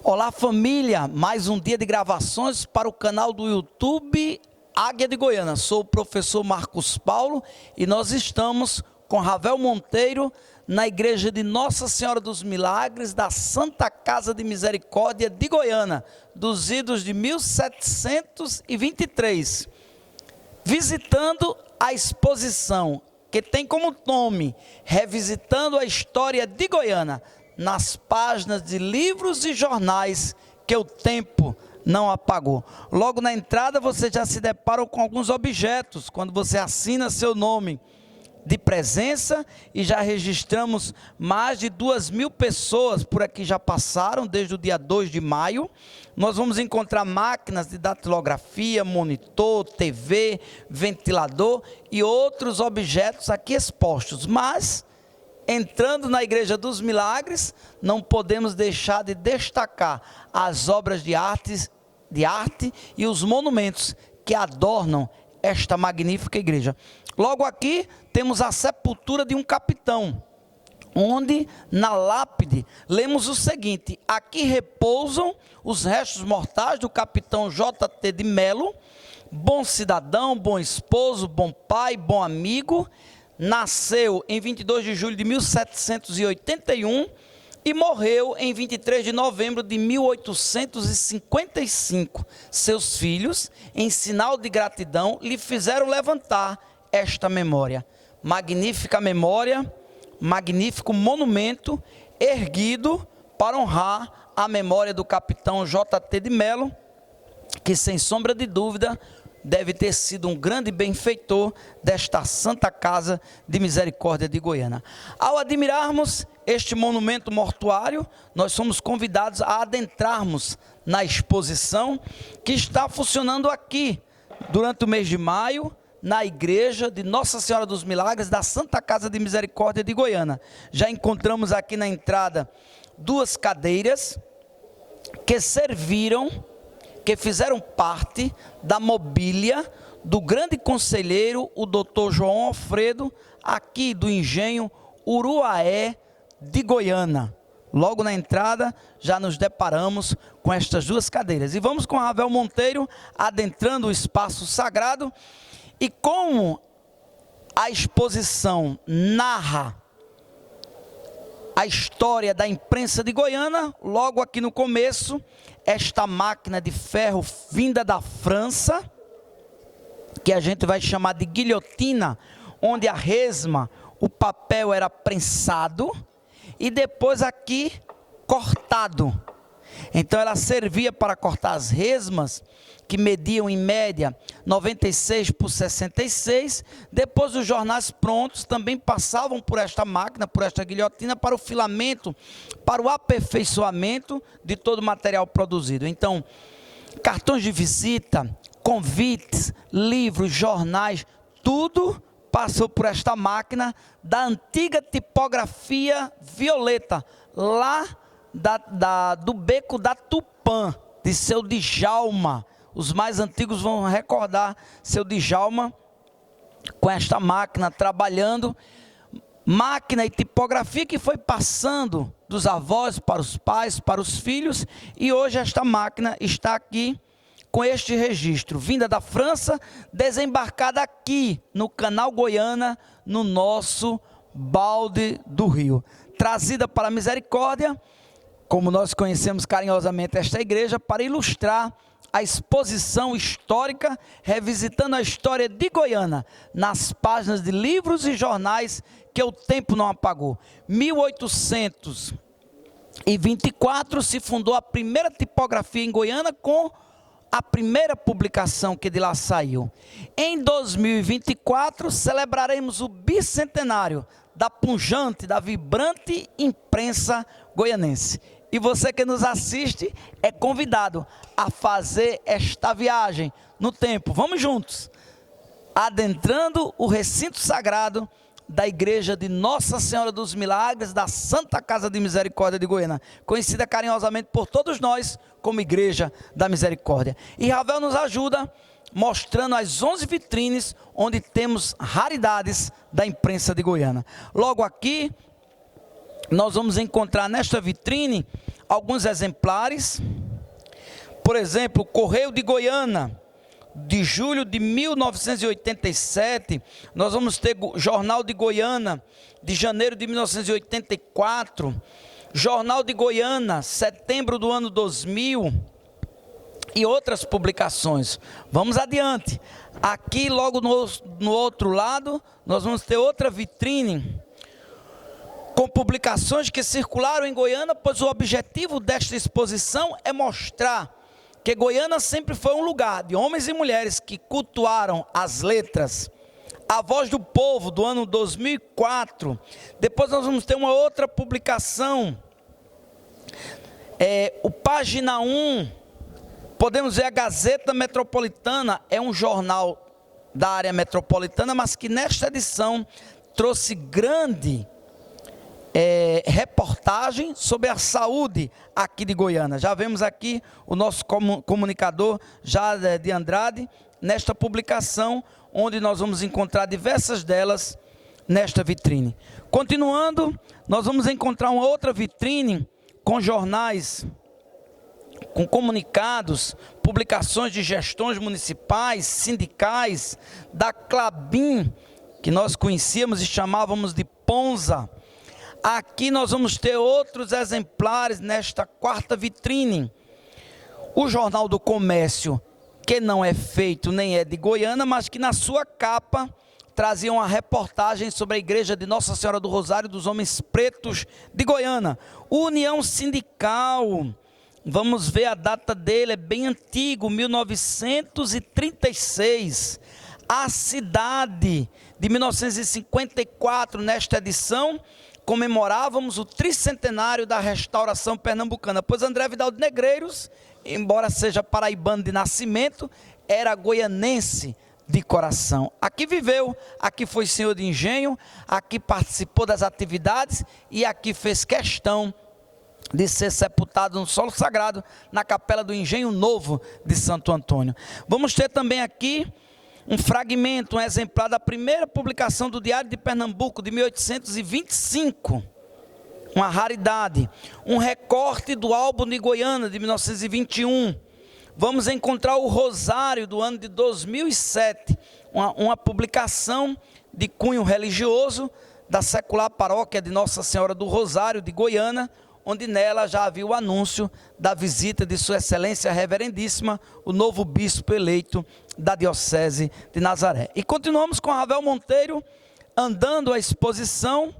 Olá família, mais um dia de gravações para o canal do YouTube Águia de Goiânia. Sou o professor Marcos Paulo e nós estamos com Ravel Monteiro na igreja de Nossa Senhora dos Milagres da Santa Casa de Misericórdia de Goiânia, dos idos de 1723, visitando a exposição que tem como nome Revisitando a História de Goiânia, nas páginas de livros e jornais que o tempo não apagou. Logo na entrada você já se depara com alguns objetos, quando você assina seu nome de presença, e já registramos mais de 2.000 pessoas por aqui já passaram desde o dia 2 de maio. Nós vamos encontrar máquinas de datilografia, monitor, TV, ventilador e outros objetos aqui expostos, mas entrando na Igreja dos Milagres, não podemos deixar de destacar as obras de arte e os monumentos que adornam esta magnífica igreja. Logo aqui temos a sepultura de um capitão, onde na lápide lemos o seguinte: aqui repousam os restos mortais do capitão J.T. de Melo, bom cidadão, bom esposo, bom pai, bom amigo. Nasceu em 22 de julho de 1781 e morreu em 23 de novembro de 1855. Seus filhos, em sinal de gratidão, lhe fizeram levantar esta memória. Magnífica memória, magnífico monumento erguido para honrar a memória do capitão J.T. de Melo, que sem sombra de dúvida deve ter sido um grande benfeitor desta Santa Casa de Misericórdia de Goiânia. Ao admirarmos este monumento mortuário, nós somos convidados a adentrarmos na exposição que está funcionando aqui durante o mês de maio, na igreja de Nossa Senhora dos Milagres da Santa Casa de Misericórdia de Goiânia. Já encontramos aqui na entrada 2 cadeiras que fizeram parte da mobília do grande conselheiro, o doutor João Alfredo, aqui do engenho Uruaé de Goiânia. Logo na entrada, já nos deparamos com estas 2 cadeiras. E vamos com Ravel Monteiro, adentrando o espaço sagrado. E como a exposição narra a história da imprensa de Goiânia, logo aqui no começo, esta máquina de ferro vinda da França, que a gente vai chamar de guilhotina, onde a resma, o papel era prensado e depois aqui cortado. Então ela servia para cortar as resmas, que mediam em média 96 por 66, depois os jornais prontos também passavam por esta máquina, por esta guilhotina, para o filamento, para o aperfeiçoamento de todo o material produzido. Então, cartões de visita, convites, livros, jornais, tudo passou por esta máquina da antiga tipografia violeta, lá do beco da Tupã, de seu Djalma. Os mais antigos vão recordar seu Djalma com esta máquina trabalhando, máquina e tipografia que foi passando dos avós para os pais, para os filhos, e hoje esta máquina está aqui com este registro, vinda da França, desembarcada aqui no canal Goiânia, no nosso balde do rio, trazida para a Misericórdia, como nós conhecemos carinhosamente esta igreja, para ilustrar a exposição histórica, revisitando a história de Goiânia, nas páginas de livros e jornais que o tempo não apagou. 1824 se fundou a primeira tipografia em Goiânia, com a primeira publicação que de lá saiu. Em 2024 celebraremos o bicentenário da pujante, da vibrante imprensa goianense. E você que nos assiste é convidado a fazer esta viagem no tempo. Vamos juntos, adentrando o recinto sagrado da igreja de Nossa Senhora dos Milagres, da Santa Casa de Misericórdia de Goiânia, conhecida carinhosamente por todos nós como Igreja da Misericórdia. E Ravel nos ajuda mostrando as 11 vitrines onde temos raridades da imprensa de Goiânia. Logo aqui nós vamos encontrar nesta vitrine alguns exemplares. Por exemplo, Correio de Goiânia, de julho de 1987. Nós vamos ter Jornal de Goiânia, de janeiro de 1984. Jornal de Goiânia, setembro do ano 2000. E outras publicações. Vamos adiante. Aqui, logo no outro lado, nós vamos ter outra vitrine com publicações que circularam em Goiânia, pois o objetivo desta exposição é mostrar que Goiânia sempre foi um lugar de homens e mulheres que cultuaram as letras. A Voz do Povo, do ano 2004. Depois nós vamos ter uma outra publicação, o Página 1. Podemos ver a Gazeta Metropolitana, é um jornal da área metropolitana, mas que nesta edição trouxe grande reportagem sobre a saúde aqui de Goiânia. Já vemos aqui o nosso comunicador Jade de Andrade, nesta publicação, onde nós vamos encontrar diversas delas nesta vitrine. Continuando, nós vamos encontrar uma outra vitrine com jornais, com comunicados, publicações de gestões municipais, sindicais, da Klabin, que nós conhecíamos e chamávamos de Ponza. Aqui nós vamos ter outros exemplares nesta quarta vitrine. O Jornal do Comércio, que não é feito nem é de Goiânia, mas que na sua capa trazia uma reportagem sobre a igreja de Nossa Senhora do Rosário dos Homens Pretos de Goiânia. União Sindical, vamos ver a data dele, é bem antigo, 1936. A Cidade, de 1954, nesta edição, comemorávamos o tricentenário da restauração pernambucana, pois André Vidal de Negreiros, embora seja paraibano de nascimento, era goianense de coração. Aqui viveu, aqui foi senhor de engenho, aqui participou das atividades e aqui fez questão de ser sepultado no solo sagrado, na capela do Engenho Novo de Santo Antônio. Vamos ter também aqui um fragmento, um exemplar da primeira publicação do Diário de Pernambuco, de 1825, uma raridade. Um recorte do álbum de Goiânia, de 1921. Vamos encontrar o Rosário, do ano de 2007, uma publicação de cunho religioso da secular paróquia de Nossa Senhora do Rosário, de Goiânia, onde nela já havia o anúncio da visita de Sua Excelência Reverendíssima, o novo bispo eleito da Diocese de Nazaré. E continuamos com Ravel Monteiro, andando a exposição,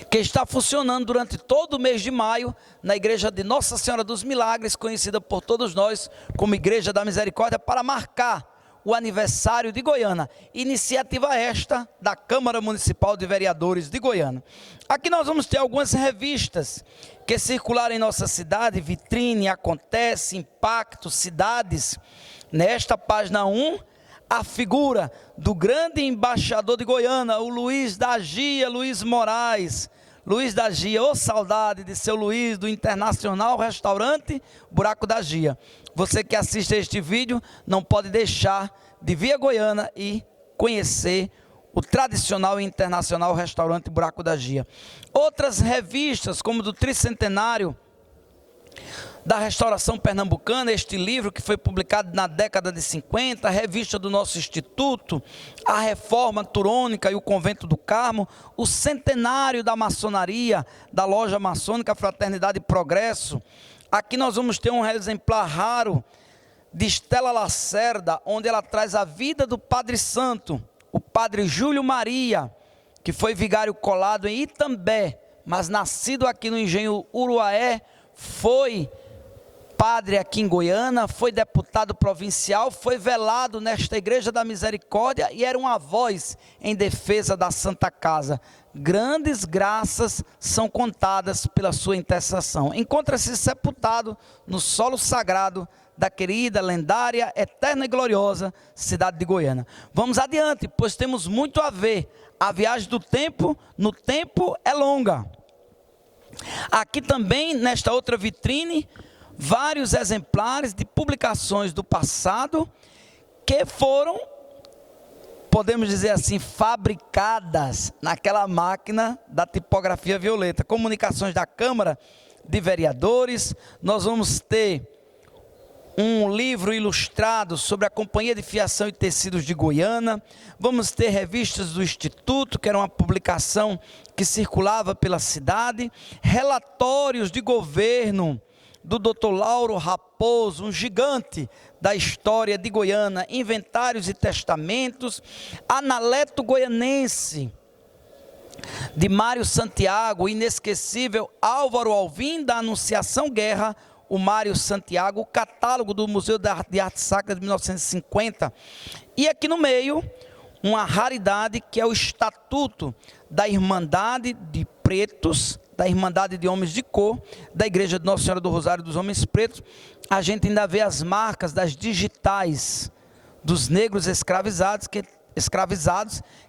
que está funcionando durante todo o mês de maio, na Igreja de Nossa Senhora dos Milagres, conhecida por todos nós como Igreja da Misericórdia, para marcar o aniversário de Goiânia, iniciativa esta da Câmara Municipal de Vereadores de Goiânia. Aqui nós vamos ter algumas revistas que circularam em nossa cidade, Vitrine, Acontece, Impacto, Cidades. Nesta página 1, a figura do grande embaixador de Goiânia, o Luiz da Gia, Luiz Moraes. Luiz da Gia, ô saudade de seu Luiz, do Internacional Restaurante Buraco da Gia. Você que assiste a este vídeo, não pode deixar de vir a Goiânia e conhecer o tradicional e internacional Restaurante Buraco da Gia. Outras revistas, como do Tricentenário da Restauração Pernambucana, este livro que foi publicado na década de 50, a revista do nosso Instituto, a Reforma Turônica e o Convento do Carmo, o Centenário da Maçonaria, da Loja Maçônica Fraternidade e Progresso. Aqui nós vamos ter um exemplar raro de Estela Lacerda, onde ela traz a vida do Padre Santo, o Padre Júlio Maria, que foi vigário colado em Itambé, mas nascido aqui no Engenho Uruaé, foi padre aqui em Goiânia, foi deputado provincial, foi velado nesta Igreja da Misericórdia e era uma voz em defesa da Santa Casa. Grandes graças são contadas pela sua intercessão. Encontra-se sepultado no solo sagrado da querida, lendária, eterna e gloriosa cidade de Goiânia. Vamos adiante, pois temos muito a ver. A viagem do tempo, no tempo é longa. Aqui também, nesta outra vitrine, vários exemplares de publicações do passado que foram, podemos dizer assim, fabricadas naquela máquina da tipografia violeta. Comunicações da Câmara de Vereadores. Nós vamos ter um livro ilustrado sobre a Companhia de Fiação e Tecidos de Goiânia. Vamos ter revistas do Instituto, que era uma publicação que circulava pela cidade. Relatórios de governo do Dr. Lauro Raposo, um gigante da história de Goiânia. Inventários e testamentos. Analeto Goianense, de Mário Santiago. Inesquecível Álvaro Alvim, da Anunciação Guerra, o Mário Santiago. O catálogo do Museu de Arte Sacra de 1950. E aqui no meio, uma raridade, que é o Estatuto da Irmandade de Pretos, da Irmandade de Homens de Cor, da Igreja de Nossa Senhora do Rosário dos Homens Pretos. A gente ainda vê as marcas das digitais dos negros escravizados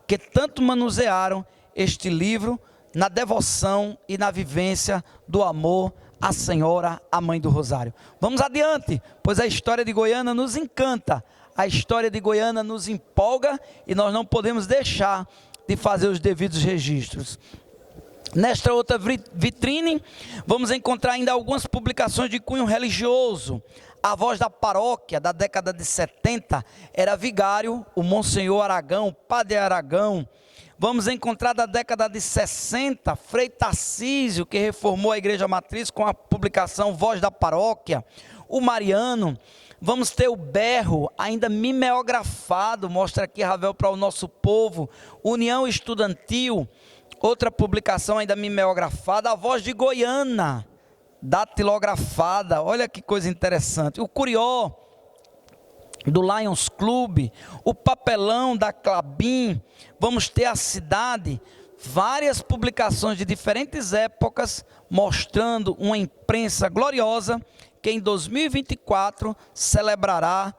que tanto manusearam este livro na devoção e na vivência do amor à Senhora, a Mãe do Rosário. Vamos adiante, pois a história de Goiânia nos encanta, a história de Goiânia nos empolga e nós não podemos deixar de fazer os devidos registros. Nesta outra vitrine, vamos encontrar ainda algumas publicações de cunho religioso. A voz da paróquia da década de 70 era vigário, o Monsenhor Aragão, o Padre Aragão. Vamos encontrar da década de 60, Frei Tarcísio, que reformou a Igreja Matriz com a publicação Voz da Paróquia. O Mariano. Vamos ter o berro, ainda mimeografado, mostra aqui, Ravel, para o nosso povo. União Estudantil, outra publicação ainda mimeografada. A Voz de Goiânia, datilografada, olha que coisa interessante. O Curió, do Lions Club. O Papelão, da Clabin. Vamos ter a Cidade, várias publicações de diferentes épocas, mostrando uma imprensa gloriosa, que em 2024 celebrará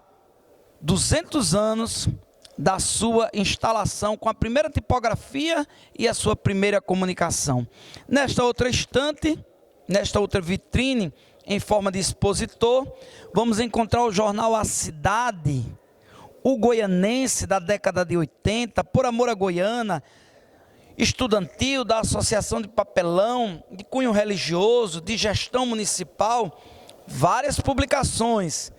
200 anos da sua instalação, com a primeira tipografia e a sua primeira comunicação. Nesta outra estante, nesta outra vitrine, em forma de expositor, vamos encontrar o jornal A Cidade, o Goianense, da década de 80, Por Amor a Goiânia, estudantil, da Associação de Papelão, de cunho religioso, de gestão municipal. Várias publicações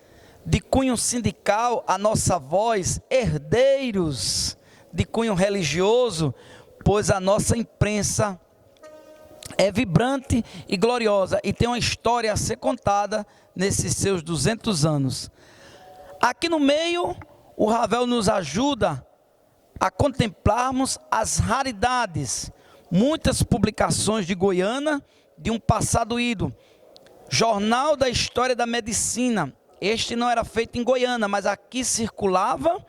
de cunho sindical, A Nossa Voz, herdeiros de cunho religioso, pois a nossa imprensa é vibrante e gloriosa e tem uma história a ser contada nesses seus 200 anos. Aqui no meio, o Ravel nos ajuda a contemplarmos as raridades, muitas publicações de Goiânia, de um passado ido. Jornal da História da Medicina, este não era feito em Goiânia, mas aqui circulava,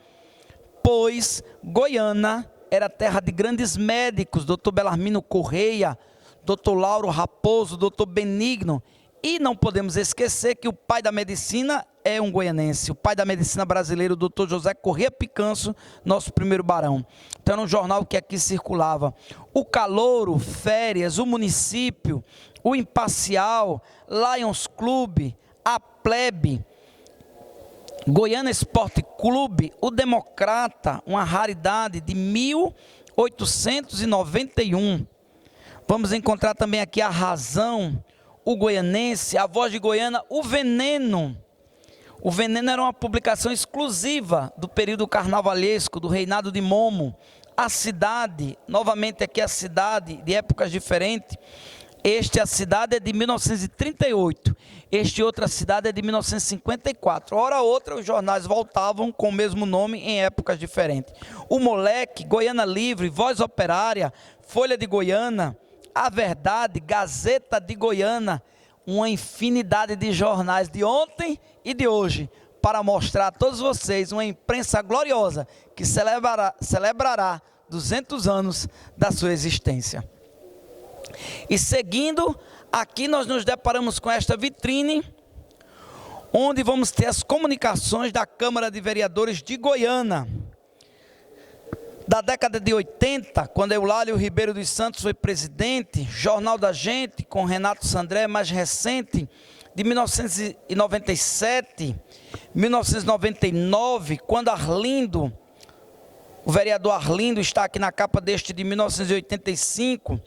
pois Goiânia era terra de grandes médicos, Dr. Belarmino Correia, Dr. Lauro Raposo, Dr. Benigno, e não podemos esquecer que o pai da medicina é um goianense, o pai da medicina brasileira, o Dr. José Corrêa Picanso, nosso primeiro barão. Então era um jornal que aqui circulava. O Calouro, Férias, o Município, o Imparcial, Lions Club, a Plebe, Goiânia Esporte Clube, o Democrata, uma raridade de 1891. Vamos encontrar também aqui a Razão, o Goianense, a Voz de Goiânia, o Veneno. O Veneno era uma publicação exclusiva do período carnavalesco, do reinado de Momo. A Cidade, novamente aqui a Cidade, de épocas diferentes. A Cidade é de 1938, outra Cidade é de 1954. Hora outra, os jornais voltavam com o mesmo nome em épocas diferentes. O Moleque, Goiânia Livre, Voz Operária, Folha de Goiânia, A Verdade, Gazeta de Goiânia, uma infinidade de jornais de ontem e de hoje, para mostrar a todos vocês uma imprensa gloriosa que celebrará 200 anos da sua existência. E seguindo, aqui nós nos deparamos com esta vitrine, onde vamos ter as comunicações da Câmara de Vereadores de Goiânia. Da década de 80, quando Eulálio Ribeiro dos Santos foi presidente, Jornal da Gente, com Renato Sandré, mais recente, de 1997, 1999, quando Arlindo, o vereador Arlindo está aqui na capa deste de 1985,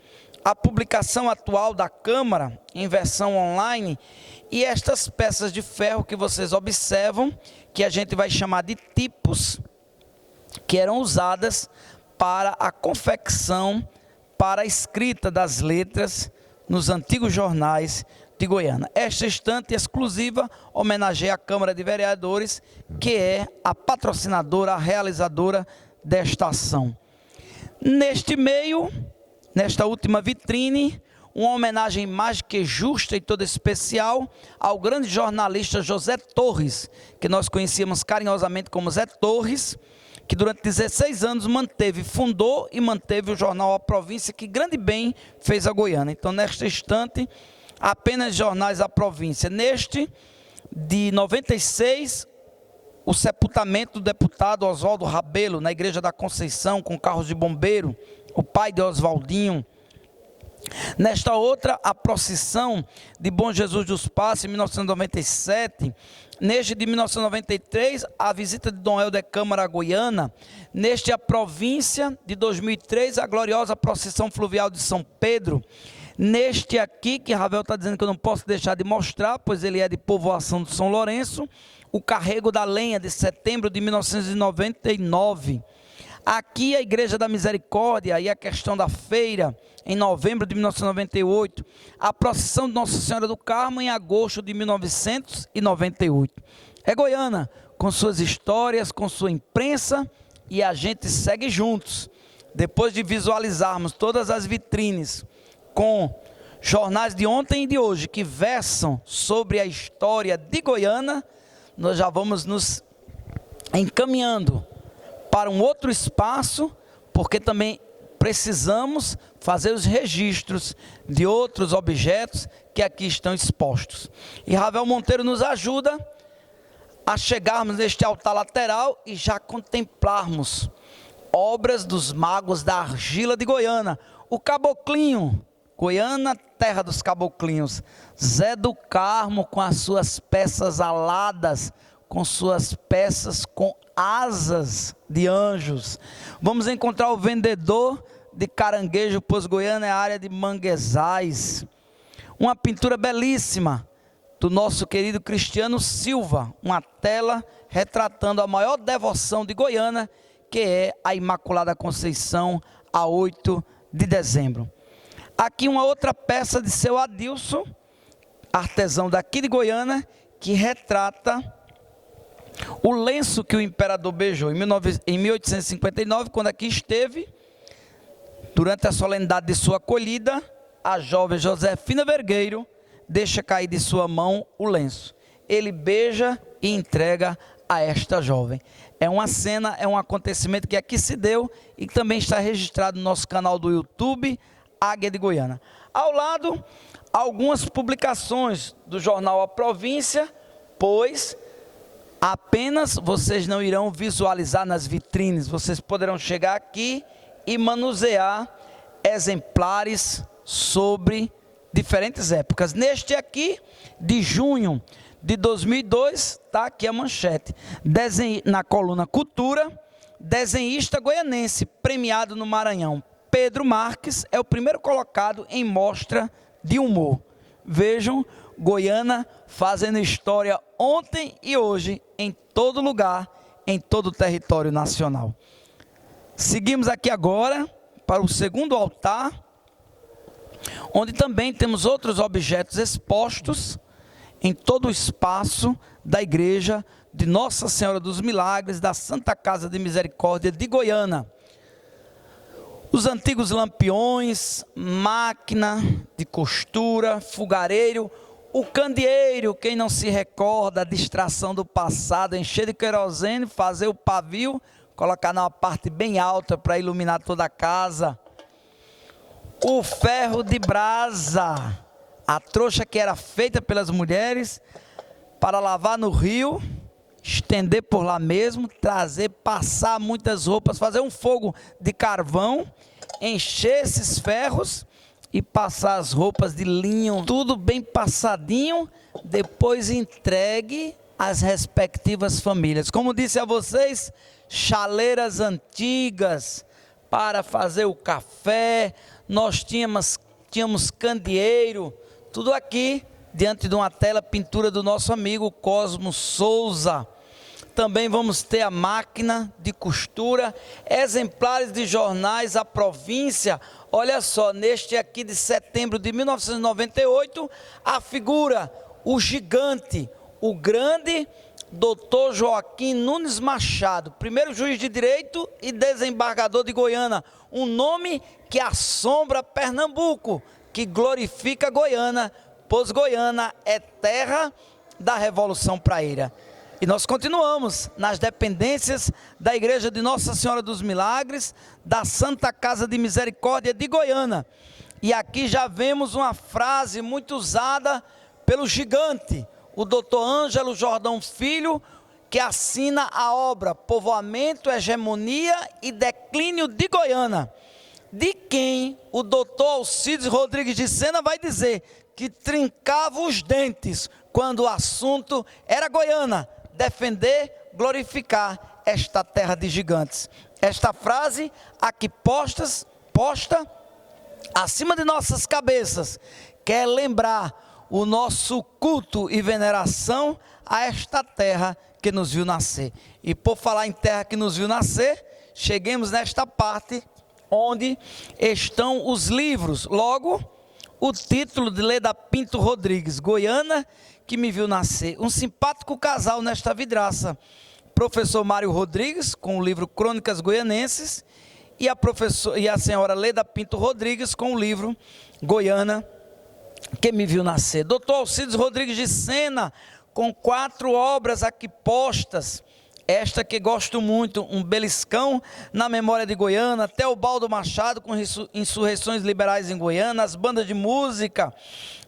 a publicação atual da Câmara em versão online e estas peças de ferro que vocês observam, que a gente vai chamar de tipos, que eram usadas para a confecção, para a escrita das letras nos antigos jornais de Goiânia. Esta estante exclusiva homenageia a Câmara de Vereadores, que é a patrocinadora, a realizadora desta ação. Neste meio, nesta última vitrine, uma homenagem mais que justa e toda especial ao grande jornalista José Torres, que nós conhecíamos carinhosamente como Zé Torres, que durante 16 anos fundou e manteve o jornal A Província, que grande bem fez a Goiânia. Então, nesta estante, apenas jornais A Província. Neste, de 96, o sepultamento do deputado Oswaldo Rabelo, na Igreja da Conceição, com carros de bombeiro, o pai de Oswaldinho. Nesta outra, a procissão de Bom Jesus dos Passos, em 1997. Neste de 1993, a visita de Dom Helder Câmara à Goiânia. Neste, a província de 2003, a gloriosa procissão fluvial de São Pedro. Neste aqui, que Ravel está dizendo que eu não posso deixar de mostrar, pois ele é de povoação de São Lourenço, o carrego da lenha de setembro de 1999. Aqui a Igreja da Misericórdia e a questão da feira, em novembro de 1998. A procissão de Nossa Senhora do Carmo, em agosto de 1998. É Goiânia, com suas histórias, com sua imprensa, e a gente segue juntos. Depois de visualizarmos todas as vitrines com jornais de ontem e de hoje, que versam sobre a história de Goiânia, nós já vamos nos encaminhando para um outro espaço, porque também precisamos fazer os registros de outros objetos que aqui estão expostos. E Ravel Monteiro nos ajuda a chegarmos neste altar lateral e já contemplarmos obras dos magos da argila de Goiânia. O Caboclinho, Goiânia, terra dos caboclinhos. Zé do Carmo com as suas peças aladas, com suas peças com asas de anjos. Vamos encontrar o vendedor de caranguejo, pois Goiânia é a área de manguezais. Uma pintura belíssima do nosso querido Cristiano Silva, uma tela retratando a maior devoção de Goiânia, que é a Imaculada Conceição, a 8 de dezembro. Aqui uma outra peça de seu Adilson, artesão daqui de Goiânia, que retrata o lenço que o imperador beijou em 1859, quando aqui esteve, durante a solenidade de sua acolhida, a jovem Josefina Vergueiro deixa cair de sua mão o lenço. Ele beija e entrega a esta jovem. É uma cena, é um acontecimento que aqui se deu e que também está registrado no nosso canal do YouTube, Águia de Goiânia. Ao lado, algumas publicações do jornal A Província, pois apenas vocês não irão visualizar nas vitrines, vocês poderão chegar aqui e manusear exemplares sobre diferentes épocas. Neste aqui, de junho de 2002, está aqui a manchete. Na coluna Cultura, desenhista goianense premiado no Maranhão, Pedro Marques, é o primeiro colocado em mostra de humor. Vejam, Goiânia fazendo história ontem e hoje, em todo lugar, em todo o território nacional. Seguimos aqui agora para o segundo altar, onde também temos outros objetos expostos em todo o espaço da Igreja de Nossa Senhora dos Milagres, da Santa Casa de Misericórdia de Goiânia. Os antigos lampiões, máquina de costura, fogareiro, o candeeiro, quem não se recorda, a distração do passado, encher de querosene, fazer o pavio, colocar numa parte bem alta para iluminar toda a casa. O ferro de brasa, a trouxa que era feita pelas mulheres para lavar no rio, estender por lá mesmo, trazer, passar muitas roupas, fazer um fogo de carvão, encher esses ferros e passar as roupas de linho, tudo bem passadinho, depois entregue às respectivas famílias. Como disse a vocês, chaleiras antigas para fazer o café, nós tínhamos tínhamos candeeiro, tudo aqui diante de uma tela, pintura do nosso amigo Cosmo Souza. Também vamos ter a máquina de costura, exemplares de jornais, a província. Olha só, neste aqui de setembro de 1998, a figura, o gigante, o grande Dr. Joaquim Nunes Machado, primeiro juiz de direito e desembargador de Goiânia, um nome que assombra Pernambuco, que glorifica Goiânia, pois Goiânia é terra da Revolução Praeira. E nós continuamos nas dependências da Igreja de Nossa Senhora dos Milagres, da Santa Casa de Misericórdia de Goiânia. E aqui já vemos uma frase muito usada pelo gigante, o doutor Ângelo Jordão Filho, que assina a obra Povoamento, Hegemonia e Declínio de Goiânia, de quem o doutor Alcides Rodrigues de Sena vai dizer que trincava os dentes quando o assunto era Goiânia, defender, glorificar esta terra de gigantes. Esta frase aqui posta acima de nossas cabeças quer lembrar o nosso culto e veneração a esta terra que nos viu nascer. E por falar em terra que nos viu nascer, cheguemos nesta parte onde estão os livros. Logo, o título de Leda Pinto Rodrigues, Goiânia que me viu nascer. Um simpático casal nesta vidraça. Professor Mário Rodrigues, com o livro Crônicas Goianenses, e a senhora Leda Pinto Rodrigues, com o livro Goiânia que me viu nascer. Doutor Alcides Rodrigues de Sena, com 4 obras aqui postas. Esta que gosto muito, um beliscão na memória de Goiânia, Teobaldo Machado com insurreições liberais em Goiânia, as bandas de música,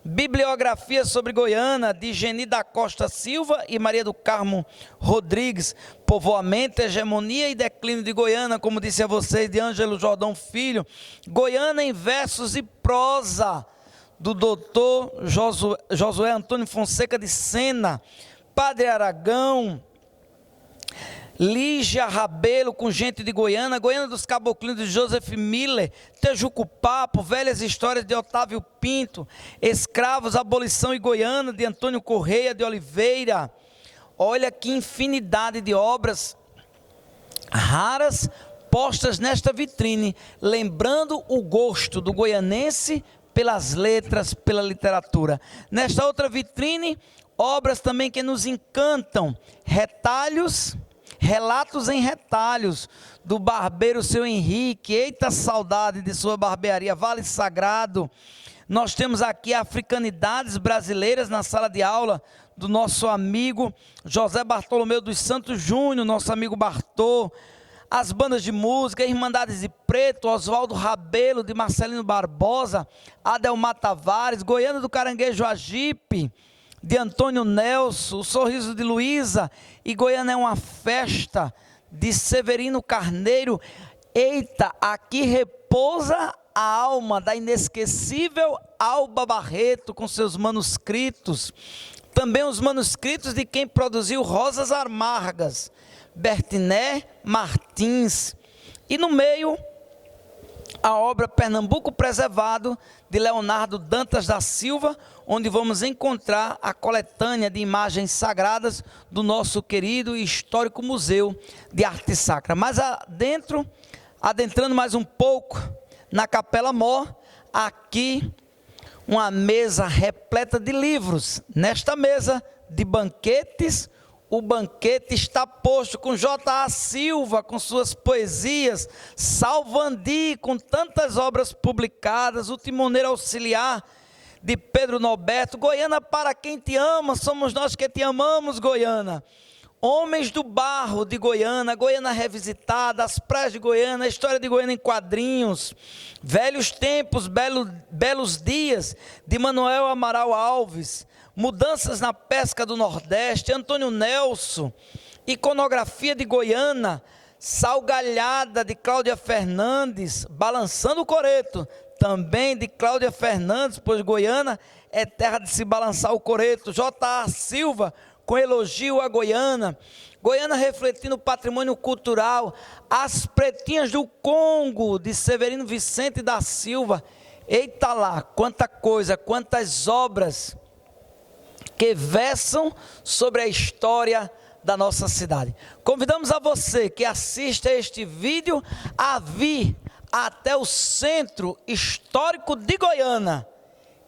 bibliografia sobre Goiânia, de Geni da Costa Silva e Maria do Carmo Rodrigues, Povoamento, Hegemonia e Declínio de Goiânia, como disse a vocês, de Ângelo Jordão Filho, Goiânia em versos e prosa, do doutor Josué Antônio Fonseca de Sena, Padre Aragão, Lígia Rabelo com gente de Goiânia, Goiânia dos Caboclinhos de Joseph Miller, Tejuco Papo, Velhas Histórias de Otávio Pinto, Escravos, Abolição e Goiânia de Antônio Correia de Oliveira. Olha que infinidade de obras raras postas nesta vitrine, lembrando o gosto do goianense pelas letras, pela literatura. Nesta outra vitrine, obras também que nos encantam, relatos em retalhos, do barbeiro seu Henrique, eita saudade de sua barbearia, Vale Sagrado. Nós temos aqui africanidades brasileiras na sala de aula do nosso amigo José Bartolomeu dos Santos Júnior, nosso amigo Bartô. As bandas de música, Irmandades de Preto, Oswaldo Rabelo, de Marcelino Barbosa, Adelmar Tavares, Goiânia do Caranguejo Agipe, de Antônio Nelson, O Sorriso de Luísa, e Goiânia é uma festa, de Severino Carneiro. Eita, aqui repousa a alma da inesquecível Alba Barreto, com seus manuscritos, também os manuscritos de quem produziu Rosas Amargas, Bertiné Martins, e no meio a obra Pernambuco Preservado, de Leonardo Dantas da Silva, onde vamos encontrar a coletânea de imagens sagradas do nosso querido e histórico Museu de Arte Sacra. Mas adentrando mais um pouco na Capela Mor, aqui uma mesa repleta de livros. Nesta mesa de banquetes, o banquete está posto com J.A. Silva, com suas poesias, Salvandi, com tantas obras publicadas, O Timoneiro Auxiliar, de Pedro Norberto, Goiânia para quem te ama, somos nós que te amamos, Goiânia. Homens do Barro, de Goiânia, Goiânia Revisitada, As Praias de Goiânia, a História de Goiânia em Quadrinhos, Velhos Tempos, Belos Dias, de Manuel Amaral Alves, Mudanças na Pesca do Nordeste, Antônio Nelson, Iconografia de Goiânia, Salgalhada, de Cláudia Fernandes, Balançando o Coreto, também de Cláudia Fernandes, pois Goiânia é terra de se balançar o coreto. J.A. Silva, com elogio a Goiânia. Goiânia refletindo o patrimônio cultural. As Pretinhas do Congo, de Severino Vicente da Silva. Eita lá, quanta coisa, quantas obras que versam sobre a história da nossa cidade. Convidamos a você que assiste a este vídeo a vir até o Centro Histórico de Goiânia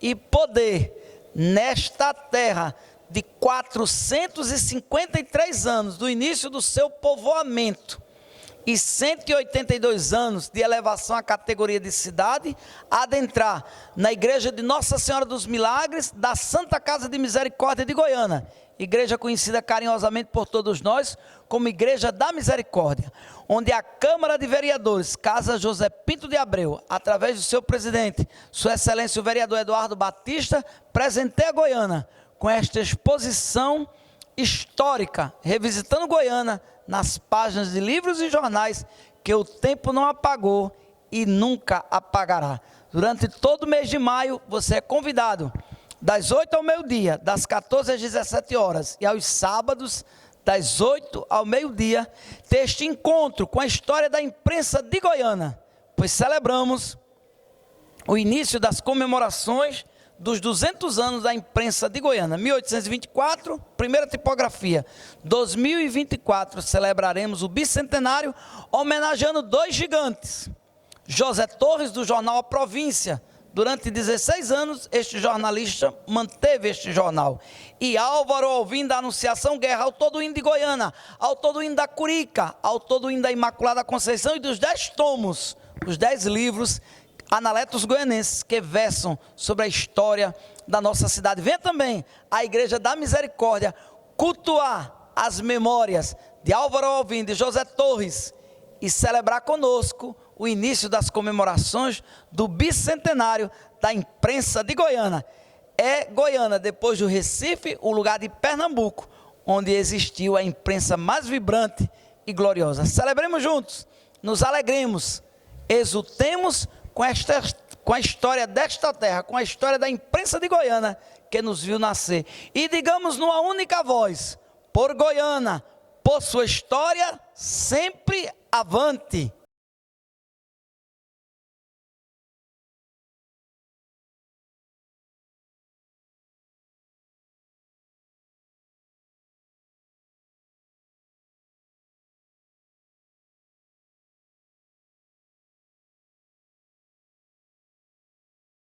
e poder, nesta terra de 453 anos do início do seu povoamento e 182 anos de elevação à categoria de cidade, adentrar na igreja de Nossa Senhora dos Milagres da Santa Casa de Misericórdia de Goiânia, igreja conhecida carinhosamente por todos nós como Igreja da Misericórdia, onde a Câmara de Vereadores, Casa José Pinto de Abreu, através do seu presidente, Sua Excelência o vereador Eduardo Batista, presenteia Goiânia com esta exposição histórica, revisitando Goiânia nas páginas de livros e jornais que o tempo não apagou e nunca apagará. Durante todo o mês de maio, você é convidado das 8 ao meio-dia, das 14 às 17 horas e aos sábados, das 8 ao meio-dia, ter este encontro com a história da imprensa de Goiânia, pois celebramos o início das comemorações dos 200 anos da imprensa de Goiânia. 1824, primeira tipografia. 2024, celebraremos o bicentenário, homenageando dois gigantes. José Torres, do jornal A Província. Durante 16 anos, este jornalista manteve este jornal. E Álvaro Alvim, da Anunciação Guerra, autor do hino de Goiânia, autor do hino da Curica, autor do hino da Imaculada Conceição e dos 10 tomos, os 10 livros analetos goianenses que versam sobre a história da nossa cidade. Venha também à Igreja da Misericórdia cultuar as memórias de Álvaro Alvim, de José Torres e celebrar conosco o início das comemorações do bicentenário da imprensa de Goiânia. É Goiânia, depois do Recife, o lugar de Pernambuco, onde existiu a imprensa mais vibrante e gloriosa. Celebremos juntos, nos alegremos, exultemos com a história desta terra, com a história da imprensa de Goiânia, que nos viu nascer. E digamos numa única voz, por Goiânia, por sua história, sempre avante.